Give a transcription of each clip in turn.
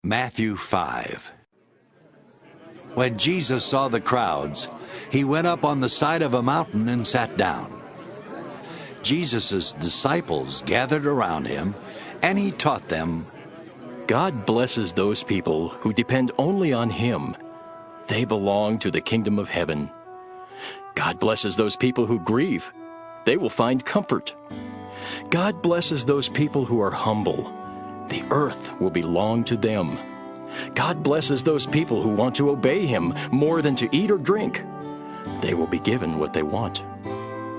Matthew 5. When Jesus saw the crowds, he went up on the side of a mountain and sat down. Jesus' disciples gathered around him, and he taught them, God blesses those people who depend only on Him. They belong to the kingdom of heaven. God blesses those people who grieve. They will find comfort. God blesses those people who are humble. The earth will belong to them. God blesses those people who want to obey Him more than to eat or drink. They will be given what they want.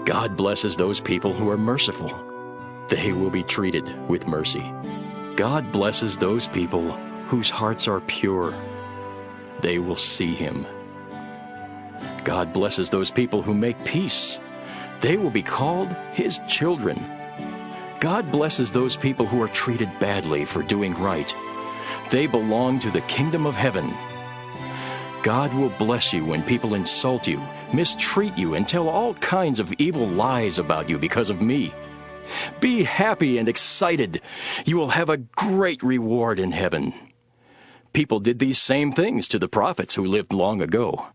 God blesses those people who are merciful. They will be treated with mercy. God blesses those people whose hearts are pure. They will see Him. God blesses those people who make peace. They will be called His children. God blesses those people who are treated badly for doing right. They belong to the kingdom of heaven. God will bless you when people insult you, mistreat you, and tell all kinds of evil lies about you because of me. Be happy and excited. You will have a great reward in heaven. People did these same things to the prophets who lived long ago.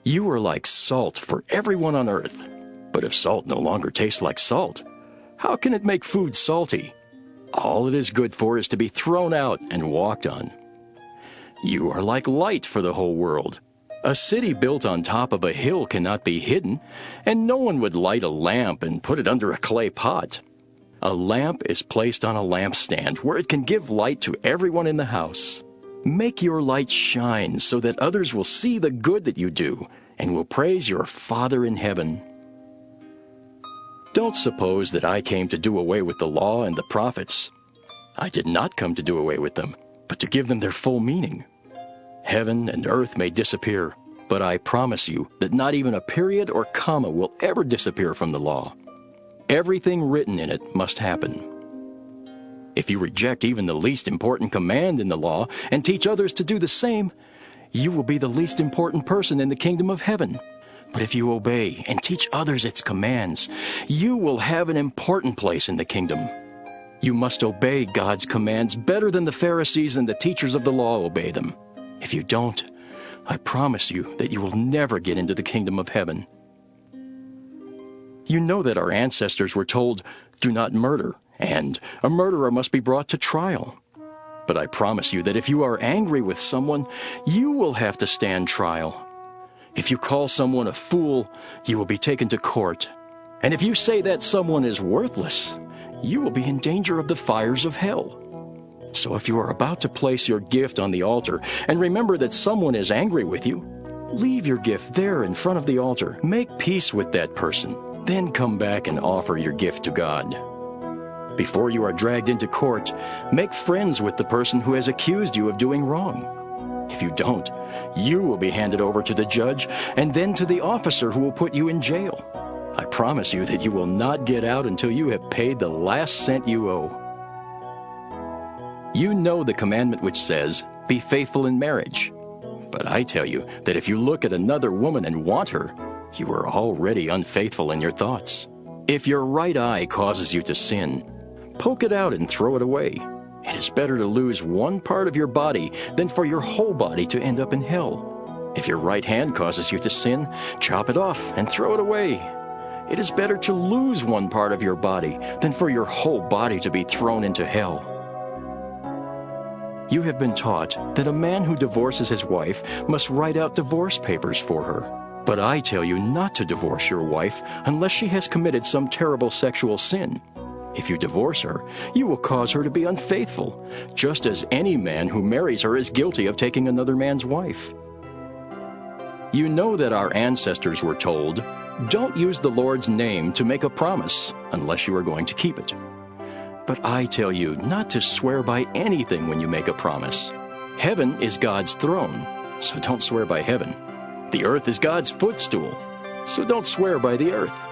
You are like salt for everyone on earth. But if salt no longer tastes like salt, how can it make food salty? All it is good for is to be thrown out and walked on. You are like light for the whole world. A city built on top of a hill cannot be hidden, and no one would light a lamp and put it under a clay pot. A lamp is placed on a lampstand where it can give light to everyone in the house. Make your light shine so that others will see the good that you do and will praise your Father in heaven. Don't suppose that I came to do away with the law and the prophets. I did not come to do away with them, but to give them their full meaning. Heaven and earth may disappear, but I promise you that not even a period or comma will ever disappear from the law. Everything written in it must happen. If you reject even the least important command in the law and teach others to do the same, you will be the least important person in the kingdom of heaven. But if you obey and teach others its commands, you will have an important place in the kingdom. You must obey God's commands better than the Pharisees and the teachers of the law obey them. If you don't, I promise you that you will never get into the kingdom of heaven. You know that our ancestors were told, "Do not murder," and "A murderer must be brought to trial." But I promise you that if you are angry with someone, you will have to stand trial. If you call someone a fool, you will be taken to court. And if you say that someone is worthless, you will be in danger of the fires of hell. So if you are about to place your gift on the altar and remember that someone is angry with you, leave your gift there in front of the altar. Make peace with that person. Then come back and offer your gift to God. Before you are dragged into court, make friends with the person who has accused you of doing wrong. If you don't, you will be handed over to the judge and then to the officer who will put you in jail. I promise you that you will not get out until you have paid the last cent you owe. You know the commandment which says, "Be faithful in marriage." But I tell you that if you look at another woman and want her, you are already unfaithful in your thoughts. If your right eye causes you to sin, poke it out and throw it away. It is better to lose one part of your body than for your whole body to end up in hell. If your right hand causes you to sin, chop it off and throw it away. It is better to lose one part of your body than for your whole body to be thrown into hell. You have been taught that a man who divorces his wife must write out divorce papers for her. But I tell you not to divorce your wife unless she has committed some terrible sexual sin. If you divorce her, you will cause her to be unfaithful, just as any man who marries her is guilty of taking another man's wife. You know that our ancestors were told, "Don't use the Lord's name to make a promise unless you are going to keep it." But I tell you not to swear by anything when you make a promise. Heaven is God's throne, so don't swear by heaven. The earth is God's footstool, so don't swear by the earth.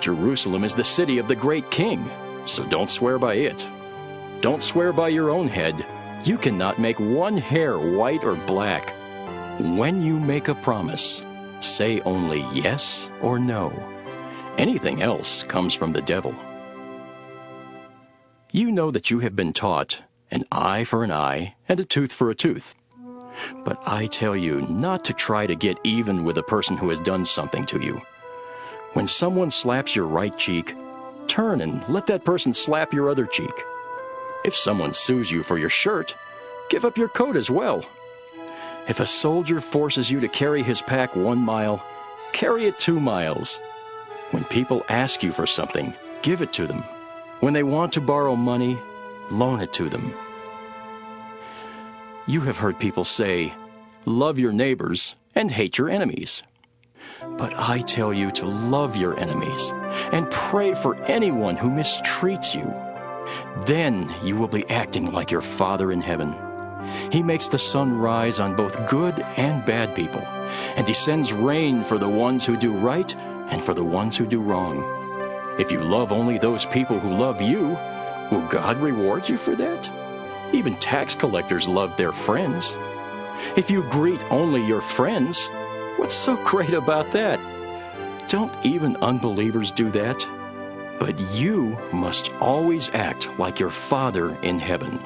Jerusalem is the city of the great king, so don't swear by it. Don't swear by your own head. You cannot make one hair white or black. When you make a promise, say only yes or no. Anything else comes from the devil. You know that you have been taught, an eye for an eye and a tooth for a tooth. But I tell you not to try to get even with a person who has done something to you. When someone slaps your right cheek, turn and let that person slap your other cheek. If someone sues you for your shirt, give up your coat as well. If a soldier forces you to carry his pack 1 mile, carry it 2 miles. When people ask you for something, give it to them. When they want to borrow money, loan it to them. You have heard people say, love your neighbors and hate your enemies. But I tell you to love your enemies and pray for anyone who mistreats you. Then you will be acting like your Father in heaven. He makes the sun rise on both good and bad people, and he sends rain for the ones who do right and for the ones who do wrong. If you love only those people who love you, will God reward you for that? Even tax collectors love their friends. If you greet only your friends, what's so great about that? Don't even unbelievers do that? But you must always act like your Father in heaven.